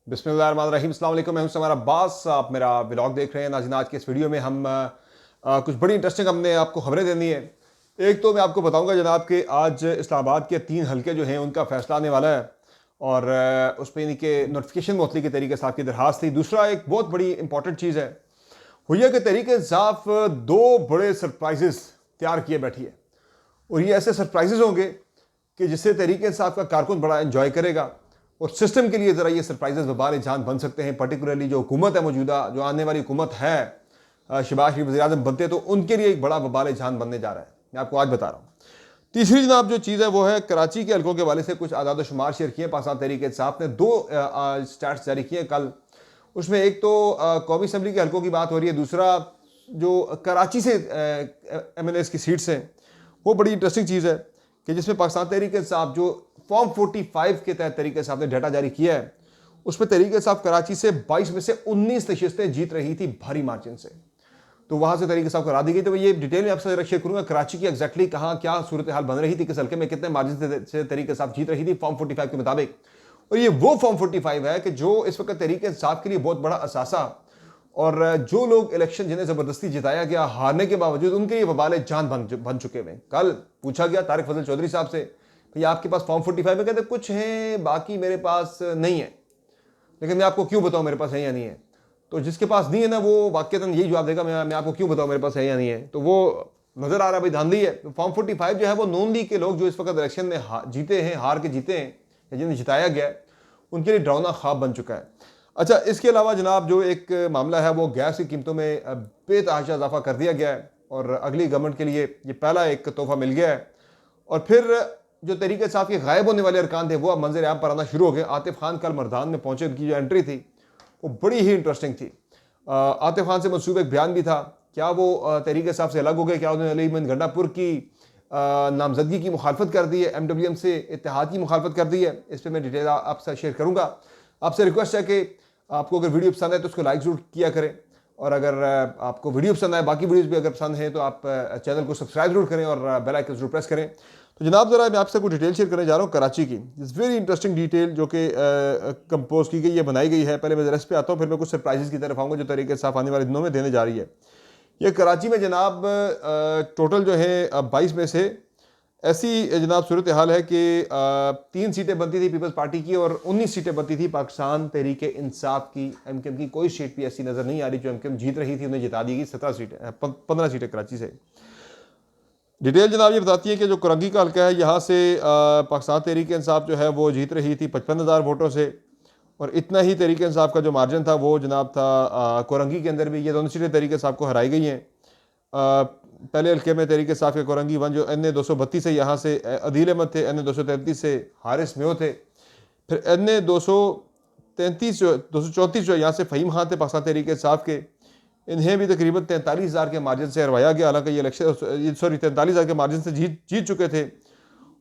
बिस्मिल्लाहिर्रहमानिर्रहीम, अस्सलाम वालेकुम। मैं हूं समारा अब्बास, आप मेरा व्लॉग देख रहे हैं। नाज़रीन, आज के इस वीडियो में हम कुछ बड़ी इंटरेस्टिंग हमने आपको खबरें देनी है। एक तो मैं आपको बताऊंगा जनाब कि आज इस्लामाबाद के 3 हलके जो हैं उनका फैसला आने वाला है और उस पर यानी कि नोटिफिकेशन मुअत्तली के तरीके साहब की दरखास्त थी। दूसरा एक बहुत बड़ी इंपॉर्टेंट चीज़ है, हुर्रिया के तरीके साफ 2 बड़े सरप्राइजेस तैयार किए बैठी है और ये ऐसे सरप्राइजेस होंगे कि जिससे तरीके साहब का कारकुन बड़ा एंजॉय करेगा और सिस्टम के लिए ज़रा ये सरप्राइजेस वबाल जान बन सकते हैं। पर्टिकुलरली जो हुकूमत है मौजूदा, जो आने वाली हुकूमत है, शहबाज शरीफ वज़ीर-ए-आज़म बनते तो उनके लिए एक बड़ा वबाल जान बनने जा रहा है। मैं आपको आज बता रहा हूँ। तीसरी जनाब जो चीज़ है वो है कराची के हल्कों के वाले से कुछ आदाद शुमार शेयर किए पाकिस्तान तहरीक इंसाफ ने। 2 स्टैट्स जारी किए कल। उसमें एक तो कौमी असम्बली के हल्कों की बात हो रही है, दूसरा जो कराची से MNAs की सीट्स हैं वो बड़ी इंटरेस्टिंग चीज़ है कि जिसमें पाकिस्तान तहरीक इंसाफ जो फॉर्म 45 के तहत तरीके साहब ने डाटा जारी किया है, उसमें तरीके साहब कराची से 22 में से 19 नशिस्तें जीत रही थी भारी मार्जिन से, तो वहां से तरीके साहब करा दी गई। तो ये डिटेल में आपसे शेयर करूंगा कराची की एग्जैक्टली कहाँ क्या सूरत हाल बन रही थी, किस हल्के में कितने मार्जिन से तरीके साहब जीत रही थी फॉर्म 45 के मुताबिक। और ये वो फॉर्म 45 है कि जो इस वक्त तरीके साहब के लिए बहुत बड़ा असासा, और जो लोग इलेक्शन जिन्हें जबरदस्ती जिताया गया हारने के बावजूद उनके लिए वबाल जान बन चुके हैं। कल पूछा गया तारिक फजल चौधरी साहब से, भैया आपके पास फॉर्म 45 में, कहते कुछ हैं बाकी मेरे पास नहीं है, लेकिन मैं आपको क्यों बताऊं मेरे पास है या नहीं है। तो जिसके पास नहीं है ना वो वाकईतन यही जवाब देगा, मैं आपको क्यों बताऊं मेरे पास है या नहीं है। तो वो नजर आ रहा है भाई धांधली है। तो फॉर्म 45 जो है वो नून लीग के लोग जो इस वक्त इलेक्शन में जीते हैं, हार के जीते हैं या जिन्हें जिताया गया है, उनके लिए डरावना ख्वाब बन चुका है। अच्छा, इसके अलावा जनाब जो एक मामला है वो गैस की कीमतों में बेतहाशा इजाफा कर दिया गया है और अगली गवर्नमेंट के लिए ये पहला एक तोहफा मिल गया है। और फिर जो तरीके साहब के गायब होने वाले अरकान थे वो अब मंजर आम पर आना शुरू हो गए। आतिफ खान कल मरदान में पहुंचे, उनकी जो एंट्री थी वो बड़ी ही इंटरेस्टिंग थी। आतिफ खान से मनसूब एक बयान भी था, क्या वो तरीके साहब से अलग हो गए, क्या उन्होंने अली मोहम्मद गंडापुर की नामजदगी की मुखालफत कर दी है, MWM से इत्तेहाद की मुखालफत कर दी है। इस पर मैं डिटेल आपसे शेयर करूँगा। आपसे रिक्वेस्ट है कि आपको अगर वीडियो पसंद है तो उसको लाइक जरूर किया करें, और अगर आपको वीडियो पसंद आए, बाकी वीडियोस भी अगर पसंद है तो आप चैनल को सब्सक्राइब जरूर करें और बेल आइकन जरूर प्रेस करें। तो जनाब ज़रा मैं आपसे कुछ डिटेल शेयर करने जा रहा हूँ कराची की, इस वेरी इंटरेस्टिंग डिटेल जो कि कंपोज की गई है, बनाई गई है। पहले मैं ज़रा इस पे आता हूँ, फिर मैं कुछ सरप्राइजेस की तरफ आऊँगा जो तरीके साफ आने वाले दिनों में देने जा रही है। ये कराची में जनाब टोटल जो है 22 में से ऐसी जनाब सूरत हाल है कि 3 सीटें बनती थी पीपल्स पार्टी की और 19 सीटें बनती थी पाकिस्तान तहरीक इंसाफ की। MKM की कोई सीट भी ऐसी नज़र नहीं आ रही जो MKM जीत रही थी, उन्हें जिता दी गई 15 सीटें कराची से। डिटेल जनाब ये बताती है कि जो कुरंगी का हल्का है यहाँ से पाकिस्तान तहरीक इंसाफ जो है वो जीत रही थी 55,000 वोटों से, और इतना ही तहरीक इंसाफ का जो मार्जिन था वो जनाब था कुरंगी के अंदर भी। ये दोनों सीटें तहरीक इंसाफ को हराई गई हैं। पहले हल्के में तहरीक साफ के कोरंगी 1 जो NA 232 है, यहाँ से अदील अहमद थे, NA 233 से हारिस मेो थे, फिर NA 234 जो यहाँ से फ़हीम खान थे पाकिस्तान तहरीक साफ के, इन्हें भी तकरीबन 43,000 के मार्जिन से हरवाया गया। हालांकि ये इलेक्शन 43,000 के मार्जिन से जीत चुके थे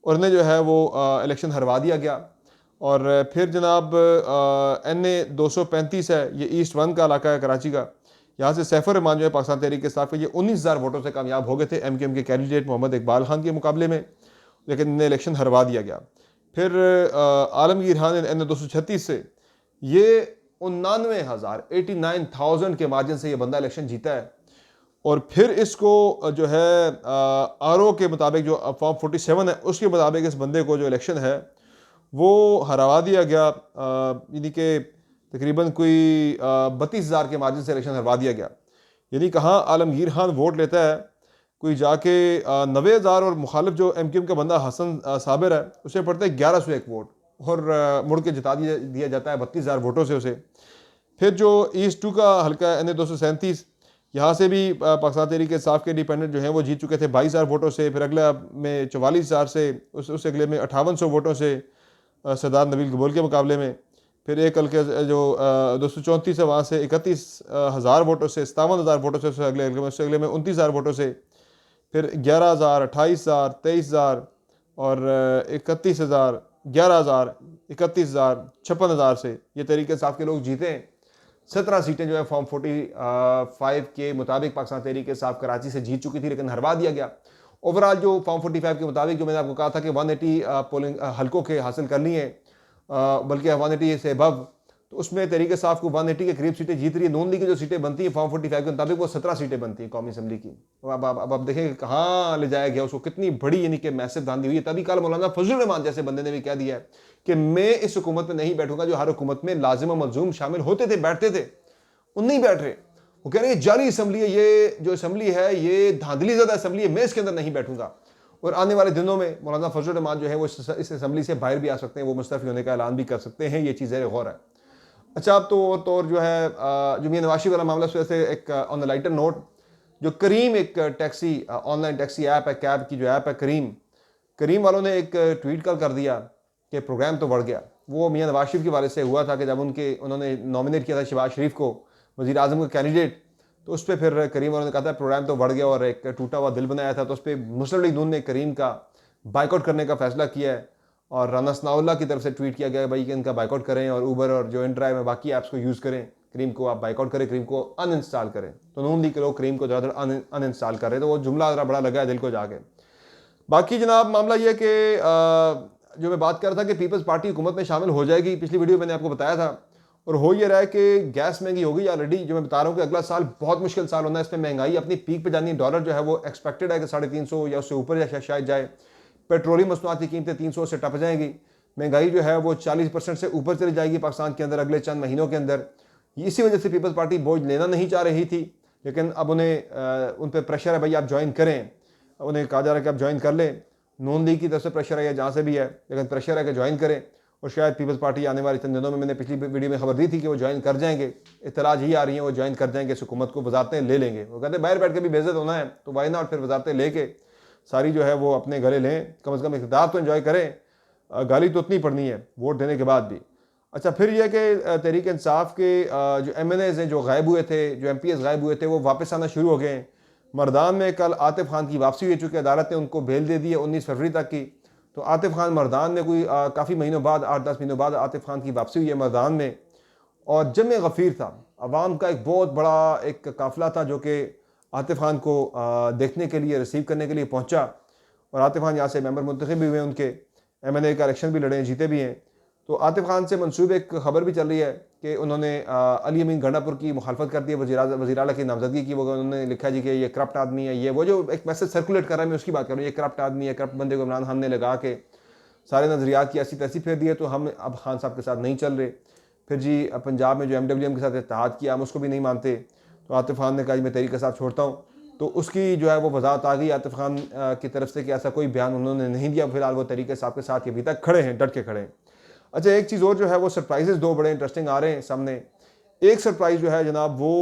और इन्हें जो है वो इलेक्शन हरवा दिया गया। और फिर जनाब NA 235 है, ये ईस्ट 1 का इलाका है कराची का, यहाँ से सैफुर रहमान जो है पाकिस्तान तहरीक के साथ ये 19,000 वोटों से कामयाब हो गए थे MKM के कैंडिडेट मोहम्मद इकबाल खान के मुकाबले में, लेकिन इन्हें इलेक्शन हरवा दिया गया। फिर आलमगीर खान NA 236 से ये 89,000 के मार्जिन से ये बंदा इलेक्शन जीता है। और फिर इसको जो है RO के मुताबिक जो फॉर्म 47 है उसके मुताबिक इस बंदे को जो इलेक्शन है वो हरवा दिया गया, यानी कि तकरीबन कोई 32,000 के मार्जिन से इलेक्शन हरवा दिया गया। यानी कहाँ आलमगीर खान वोट लेता है कोई जाके 90,000 और मुखालिफ जो MKM का बंदा हसन साबिर है उसे पड़ता है 1101 वोट और मुड़ के जिता दिया जाता है 32,000 वोटों से उसे। फिर जो ईस्ट 2 का हल्का है NA 237, यहाँ से भी पाकिस्तान तहरीक इंसाफ के इंडिपेंडेंट जो हैं वो जीत चुके थे 22,000 वोटों से। फिर अगला में 44,000 से, उस अगले में 5800 वोटों से सरदार नबील कबूल के मुकाबले में। फिर एक हल्के जो 234 है वहाँ से 31,000 वोटों से, 57,000 वोटों से, उससे अगले में 29,000 वोटों से। फिर 11,000, 28,000, 23,000 और 31,000, 11,000, 31,000, 56,000 से ये तरीके साफ के लोग जीते हैं। 17 सीटें जो है फॉर्म 45 के मुताबिक पाकिस्तान तहरीक साफ कराची से जीत चुकी थी, लेकिन हरवा दिया गया। ओवरऑल जो फॉर्म 45 के मुताबिक जो मैंने आपको कहा था कि 180 पोलिंग हल्कों के हासिल कर लिए हैं, बल्कि 180 से अबव तो उसमें तहरीक इंसाफ को 180 के करीब सीटें जीत रही है। नून लीग की जो सीटें बनती हैं फॉर्म 45 के मुताबिक वो 17 सीटें बनती हैं कौमी असम्बली की। अब आप देखें कहाँ ले जाया गया उसको, कितनी बड़ी यानी कि मैसिव धांधली हुई है। तभी कल मौलाना फजलुर रहमान जैसे बंदे ने भी कह दिया है कि मैं इस हुकूमत में नहीं बैठूंगा जो हर हुकूमत में लाजिम और मलजूम शामिल होते थे, बैठते थे, वो नहीं बैठ रहे। वो कह रहे हैं जाली असम्बली है, ये जो असम्बली है ये धांधली ज़्यादा असम्बली है, मैं इसके अंदर नहीं बैठूंगा। और आने वाले दिनों में मौलाना फजलुर रहमान जो है वो इस असम्बली से बाहर भी आ सकते हैं, वो मुस्तफ़ी होने का ऐलान भी कर सकते हैं। ये चीज़ गौर है। अच्छा, अब तो जो है जो मियां नवाज शरीफ वाला मामला, वैसे एक ऑन द लाइटर नोट, जो करीम एक टैक्सी ऑनलाइन टैक्सी ऐप है, कैब की जो ऐप है करीम वालों ने एक ट्वीट कर दिया कि प्रोग्राम तो बढ़ गया। वो मियां नवाज शरीफ के वाले से हुआ था कि जब उन्होंने नॉमिनेट किया था शहबाज शरीफ को वज़ीर आज़म का कैंडिडेट, तो उस पर फिर करीम वालों ने कहा था प्रोग्राम तो बढ़ गया और एक टूटा हुआ दिल बनाया था। तो उस पर मुस्लिम लीग नून ने करीम का बाइकआउट करने का फैसला किया है और राना सनाउल्लाह की तरफ से ट्वीट किया गया भाई कि इनका बाइकआउट करें और ऊबर और जो इंड्राइव है बाकी ऐप्स को यूज़ करें, करीम को आप बाइकआउट करें, करीम को अनइंस्टॉल करें। तो नून लीग के लोग करीम को ज़्यादा अनइंस्टॉल कर रहे हैं, तो वो जुमला ज़रा बड़ा लगा है दिल को जाके। बाकी जनाब मामला ये कि जो मैं बात कर रहा था कि पीपल्स पार्टी हुकूमत में शामिल हो जाएगी, पिछली वीडियो मैंने आपको बताया था, और हो ये रहा है कि गैस महंगी हो गई ऑलरेडी। जो मैं बता रहा हूँ कि अगला साल बहुत मुश्किल साल होना है, इसमें महंगाई अपनी पीक पे जानी है। डॉलर जो है वो एक्सपेक्टेड है कि 350 या उससे ऊपर शायद जाए। पेट्रोलियम मसनूआत की कीमतें 300 से टप जाएंगी। महंगाई जो है वो 40% से ऊपर चली जाएगी पाकिस्तान के अंदर अगले चंद महीनों के अंदर। इसी वजह से पीपल्स पार्टी बोझ लेना नहीं चाह रही थी, लेकिन अब उन पर प्रेशर है भाई आप ज्वाइन करें। उन्हें कहा जा रहा है कि आप ज्वाइन कर लें। नून लीग की तरफ से प्रेशर है या जहाँ से भी है, लेकिन प्रेशर है कि ज्वाइन करें। और शायद पीपल्स पार्टी आने वाले चंद दिनों में, मैंने पिछली वीडियो में खबर दी थी कि वो ज्वाइन कर जाएंगे, इत्तलाज ही आ रही है वो ज्वाइन कर जाएंगे, इस हुकूमत को वजारतें ले लेंगे। वो कहते हैं बाहर बैठ के भी बेइज्जत होना है तो वाई नॉट, फिर वजारतें लेके सारी जो है वो अपने गले लें, कम से कम इक़्तिदार तो एंजॉय करें। गाली तो उतनी पड़नी है वोट देने के बाद भी। अच्छा, फिर यह कि तहरीक इंसाफ के जो MNAs हैं जो गायब हुए थे, जो MPs गायब हुए थे, वो वापस आना शुरू हो गए हैं। मर्दान में कल आतिफ खान की वापसी हुई, चूँकि अदालत ने उनको बेल दे दी है 19 फरवरी तक की। तो आतिफ खान मर्दान में कोई काफ़ी महीनों बाद, 8-10 महीनों बाद आतिफ खान की वापसी हुई है मर्दान में। और जम गफ़ीर था, अवाम का एक बहुत बड़ा एक काफ़िला था जो कि आतिफ खान को देखने के लिए, रिसीव करने के लिए पहुंचा। और आतिफ खान यहाँ से मेंबर मुंतखब भी हुए, उनके MNA का इलेक्शन भी लड़े हैं, जीते भी हैं। तो आतिफ खान से मनसूब एक खबर भी चल रही है कि उन्होंने अली अमीन गंडापुर की मुखालफत कर दी है, वज़ीर आला की नामजदगी की। वो उन्होंने लिखा जी कि ये करप्ट आदमी है, ये वो जो एक मैसेज सर्कुलेट कर रहा है मैं उसकी बात कर रहा हूँ, ये करप्ट आदमी है। करप्ट बंदे को इमरान खान ने लगा के सारे नज़रियात की ऐसी तैसी फेर दिए, तो हम अब खान साहब के साथ नहीं चल रहे। फिर जी पंजाब में जो MWM के साथ इत्तेहाद किया, हम उसको भी नहीं मानते। तो आतिफ खान ने कहा मैं तहरीक के साथ छोड़ता हूँ। तो उसकी जो है वो वजाहत आ गई आतिफ खान की तरफ से कि ऐसा कोई बयान उन्होंने नहीं दिया। फिलहाल वो तहरीक साहब के साथ अभी तक खड़े हैं, डट के खड़े हैं। अच्छा, एक चीज़ और जो है वो सरप्राइजेस दो बड़े इंटरेस्टिंग आ रहे हैं सामने। एक सरप्राइज़ जो है जनाब वो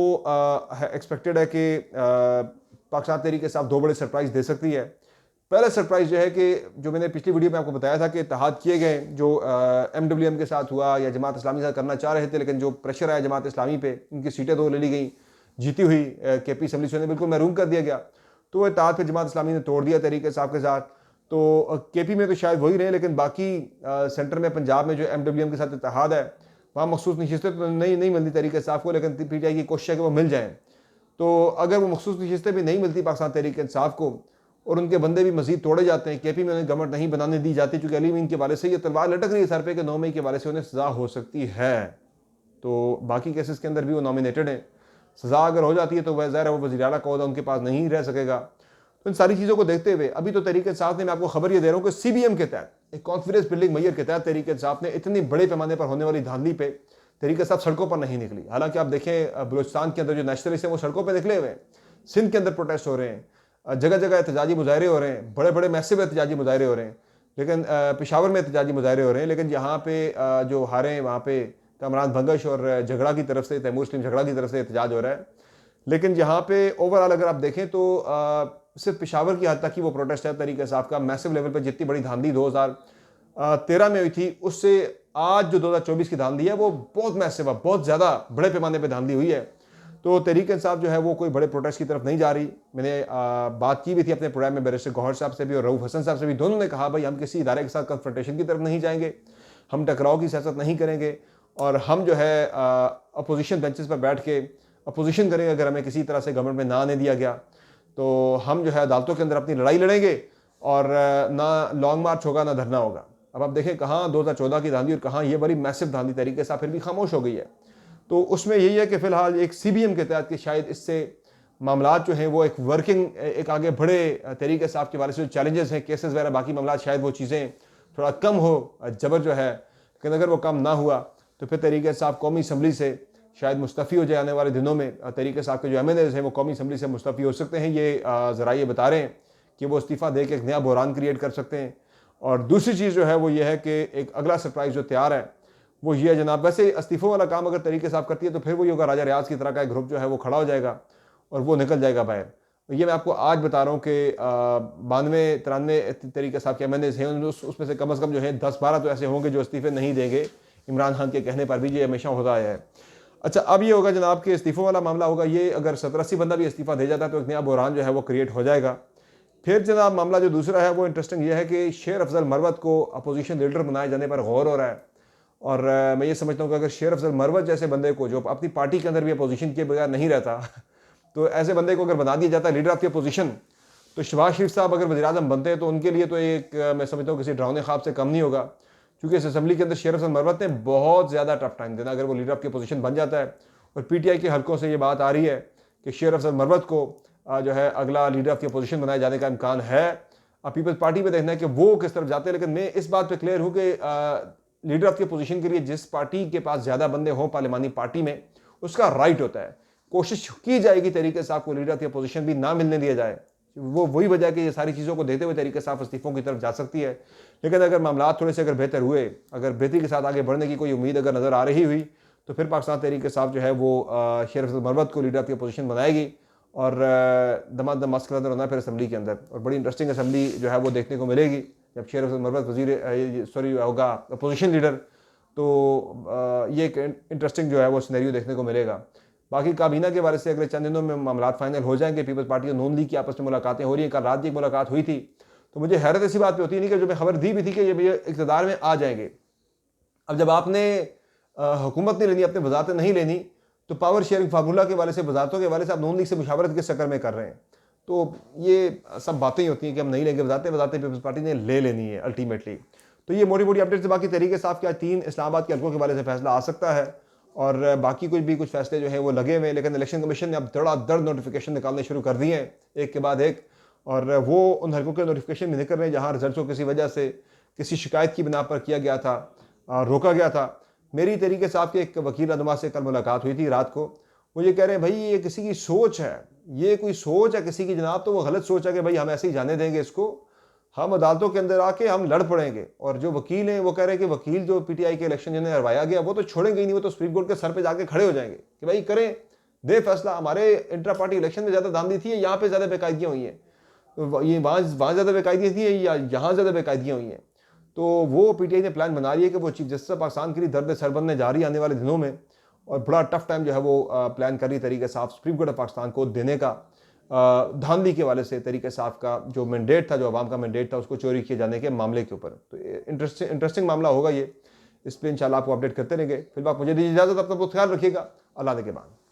एक्सपेक्टेड है कि पाकिस्तान तहरीक साहब दो बड़े सरप्राइज़ दे सकती है। पहला सरप्राइज़ जो है कि जो मैंने पिछली वीडियो में आपको बताया था कि इत्तेहाद किए गए, जो MWM के साथ हुआ या जमात इस्लामी के साथ करना चाह रहे थे, लेकिन जो प्रेशर आया जमात इस्लामी पे, उनकी सीटें दो ले ली गई, जीती हुई KP असम्बली से उन्हें बिल्कुल महरूम कर दिया गया। तो वो इत्तेहाद फिर जमात इस्लामी ने तोड़ दिया तहरीक साहब के साथ। तो KP में तो शायद वही रहे, लेकिन बाकी सेंटर में पंजाब में जो MWM के साथ इत्तेहाद है वहाँ मखसूस नशिस्तें तो नहीं मिलती तहरीक साहब को, लेकिन PTI की कोशिश है कि वो मिल जाएँ। तो अगर वो मखसूस नशिस्तें भी नहीं मिलती पाकिस्तान तहरीक इंसाफ को और उनके बंदे भी मजीद तोड़े जाते हैं, KP में उन्हें गवर्नमेंट नहीं बनाने दी जाती, चूँकि अली अमीन के वाले से ये तलवार लटक रही है सर पे कि 9 मई के वाले से उन्हें सज़ा हो सकती है। तो बाकी केसेस के अंदर भी वो नॉमिनेटेड हैं। सज़ा अगर हो जाती है तो वह ज़ाहिर है वो वज़ीर आला का ओहदा उनके पास नहीं रह सकेगा। तो इन सारी चीज़ों को देखते हुए अभी तो तहरीक इंसाफ ने, मैं आपको खबर ये दे रहा हूँ कि CBM के तहत, एक कॉन्फिडेंस बिल्डिंग मैयर के तहत तहरीक इंसाफ ने इतनी बड़े पैमाने पर होने वाली धांधली पे तहरीक इंसाफ सड़कों पर नहीं निकली। हालांकि आप देखें बलूचिस्तान के अंदर जो नेशनलिस्ट हैं वो सड़कों पर निकले हुए हैं, सिंध के अंदर प्रोटेस्ट हो रहे हैं, जगह जगह एहतजाजी मुजाहरे हो रहे हैं, बड़े बड़े मैसिव एहतजाजी मुजाहरे हो रहे हैं, लेकिन पेशावर में एहतजाजी मुजाहरे हो रहे हैं। लेकिन जहाँ पे जो हारे हैं वहाँ पे कामरान भंगश और झगड़ा की तरफ से, तैमूर मुस्लिम झगड़ा की तरफ से एहतजाज हो रहा है। लेकिन जहाँ पे ओवरऑल अगर आप देखें तो सिर्फ पेशावर की हद तक ही वो प्रोटेस्ट है तहरीक इंसाफ का। मैसिव लेवल पर जितनी बड़ी धांधली 2013 में हुई थी, उससे आज जो 2024 की धांधली है वो बहुत मैसिव है, बहुत ज़्यादा बड़े पैमाने पर धांधली हुई है। तो तहरीक इंसाफ जो है वो कोई बड़े प्रोटेस्ट की तरफ नहीं जा रही। मैंने बात की भी थी अपने प्रोग्राम में बैरिस्टर गौहर साहब से भी और रऊफ हसन साहब से भी, दोनों ने कहा भाई हम किसी इदारे के साथ कन्फ्रंटेशन की तरफ नहीं जाएंगे, हम टकराव की सियासत नहीं करेंगे और हम जो है अपोजिशन बेंचेस पर बैठ के अपोजिशन करेंगे। अगर हमें किसी तरह से गवर्नमेंट में ना आने दिया गया तो हम जो है अदालतों के अंदर अपनी लड़ाई लड़ेंगे और ना लॉन्ग मार्च होगा ना धरना होगा। अब आप देखें कहाँ 2014 की धांधली और कहाँ ये बड़ी मैसिव धांधली तरीके से फिर भी खामोश हो गई है। तो उसमें यही है कि फ़िलहाल एक CBM के तहत कि शायद इससे मामलात जो हैं वो एक वर्किंग एक आगे बढ़े तरीके से आपके बारे से जो चैलेंजेस हैं, केसेस वगैरह बाकी मामलात, शायद वो चीज़ें थोड़ा कम हो, जबर जो है। लेकिन अगर वो कम ना हुआ तो फिर तरीके से आप कौमी असम्बली से शायद मुस्तफ़ी हो जाए आने वाले दिनों में। तरीके से आपके जो MNAs हैं वो कौमी असम्बली से मुस्तफ़ी हो सकते हैं। ये ज़राए बता रहे हैं कि वो इस्तीफ़ा दे के एक नया बहरान क्रिएट कर सकते हैं। और दूसरी चीज़ जो है वो ये है कि एक अगला सरप्राइज़ जो तैयार है वो ये है जनाब, वैसे इस्तीफ़ों वाला काम अगर तरीके से आप करती है तो फिर वो ये होगा, राजा रियाज की तरह का एक ग्रुप जो है वो खड़ा हो जाएगा और वो निकल जाएगा बाहर। तो ये मैं आपको आज बता रहा हूँ कि 92-93 तरीके से आपके MNAs हैं, उसमें से कम जो है 10-12 तो ऐसे होंगे जो इस्तीफ़े नहीं देंगे इमरान खान के कहने पर भी। ये हमेशा होता आया है। अच्छा, अब ये होगा जनाब कि इस्तीफ़ों वाला मामला होगा ये, अगर 70-80 बंदा भी इस्तीफ़ा दे जाता है तो एक नया बहरान जो है वो क्रिएट हो जाएगा। फिर जनाब मामला जो दूसरा है वो इंटरेस्टिंग ये है कि शेर अफजल मरवत को अपोजिशन लीडर बनाए जाने पर गौर हो रहा है। और मैं ये समझता हूँ कि अगर शेर अफजल मरवत जैसे बंदे को, जो अपनी पार्टी के अंदर भी अपोजिशन के बगैर नहीं रहता तो ऐसे बंदे को अगर बना दिया जाता है लीडर ऑफ द अपोजिशन, तो शहबाज शरीफ साहब अगर वज़ीर-ए-आज़म बनते हैं तो उनके लिए तो एक मैं समझता हूँ किसी डरावने ख्वाब से कम नहीं होगा। क्योंकि इस असम्बली के अंदर शेर अफजल मरवत ने बहुत ज़्यादा टफ टाइम देना अगर वो लीडर ऑफ की पोजीशन बन जाता है। और PTI के हलकों से ये बात आ रही है कि शेर अफजल मरवत को जो है अगला लीडर ऑफ की पोजीशन बनाए जाने का इम्कान है। अब पीपल्स पार्टी में देखना है कि वो किस तरफ जाते हैं। लेकिन मैं इस बात पर क्लियर हूँ कि लीडर ऑफ की पोजीशन के लिए जिस पार्टी के पास ज़्यादा बंदे हों पार्लिमानी पार्टी में, उसका राइट होता है। कोशिश की जाएगी तरीके से आपको लीडर ऑफ की पोजीशन भी ना मिलने दिया जाए। वो वही वजह कि ये सारी चीज़ों को देखते हुए तरीके से आप इस्तीफ़ों की तरफ जा सकती है। लेकिन अगर मामला थोड़े से अगर बेहतर हुए, अगर बेहतरी के साथ आगे बढ़ने की कोई उम्मीद अगर नज़र आ रही हुई, तो फिर पाकिस्तान तहरीक इंसाफ जो है वो शेर अफजल मरवत को लीडर ऑफ की पोजीशन बनाएगी और दमादम मस्क अंदर होना फिर असम्बली के अंदर। और बड़ी इंटरेस्टिंग असम्बली जो है वो देखने को मिलेगी जब शेर अफजल मरवत होगा अपोजिशन लीडर। तो ये एक इंटरेस्टिंग जो है वो सिनेरियो देखने को मिलेगा। बाकी काबीना के बारे से अगले चंद दिनों में मामला फाइनल हो जाएंगे। पीपल्स पार्टी और नून लीग की आपस में मुलाकातें हो रही हैं। कल रात की एक मुलाकात हुई थी, तो मुझे हैरत ऐसी बात पे होती नहीं कि जो मैं खबर दी भी थी कि ये इक़्तिदार में आ जाएंगे। अब जब आपने हुकूमत नहीं लेनी, अपने वजारतें नहीं लेनी, तो पावर शेयरिंग फार्मूला के वाले से, वजारतों के वाले से आप नून लीग से मुशावरत के चक्कर में कर रहे हैं। तो ये सब बातें ही होती हैं कि हम नहीं लेंगे वजारतें पीपल्स पार्टी ने ले लेनी है अल्टीमेटली। तो ये मोटी मोटी अपडेट से बाकी तरीके से आपके 3 इस्लामाबाद के हल्कों के वाले से फैसला आ सकता है और बाकी कुछ फैसले जो हैं वो लगे हुए हैं। लेकिन इलेक्शन कमीशन ने अब धड़ाधड़ नोटिफिकेशन निकालने शुरू कर दिए हैं एक के बाद एक, और वो उन हल्कों के नोटिफिकेशन भी निकल रहे हैं जहाँ रिजल्ट को किसी वजह से किसी शिकायत की बिना पर किया गया था, रोका गया था। मेरी तरीके से आपके एक वकील रहनुमा से कल मुलाकात हुई थी रात को। वो ये कह रहे हैं भाई ये किसी की सोच है, ये कोई सोच है किसी की जनाब, तो वो गलत सोच है कि भाई हम ऐसे ही जाने देंगे इसको, हम अदालतों के अंदर आके हम लड़ पड़ेंगे। और जो वकील हैं वो कह रहे हैं कि वकील जो PTI के इलेक्शन जिन्हें हरवाया गया वो तो छोड़ेंगे ही नहीं, वो तो सुप्रीम कोर्ट के सर पे जाके खड़े हो जाएंगे कि भाई करें, दे फैसला। हमारे इंट्रा पार्टी इलेक्शन में ज़्यादा धांधली थी, यहाँ पे ज़्यादा बेकायदियाँ हुई हैं, तो ये वहाँ ज़्यादा बेकायदियाँ थी या यहाँ ज़्यादा बेकायदियाँ हुई हैं। तो वो PTI ने प्लान बना लिया कि वो चीफ जस्टिस पाकिस्तान के लिए दर्द सर बनने जा रही है आने वाले दिनों में, और बड़ा टफ टाइम जो है वो प्लान कर रही तरीके से आप सुप्रीम कोर्ट ऑफ पाकिस्तान को देने का। धांधली के वाले से तरीके से आपका जो मैंडेट था, जो अवाम का मैंडेट था, उसको चोरी किए जाने के मामले के ऊपर। तो इंटरेस्टिंग मामला होगा ये, इस पर इंशाल्लाह आपको अपडेट करते रहेंगे। फिर बात मुझे दीजिए इजाज़त, अपना बहुत ख्याल रखिएगा। अल्लाह के बाद।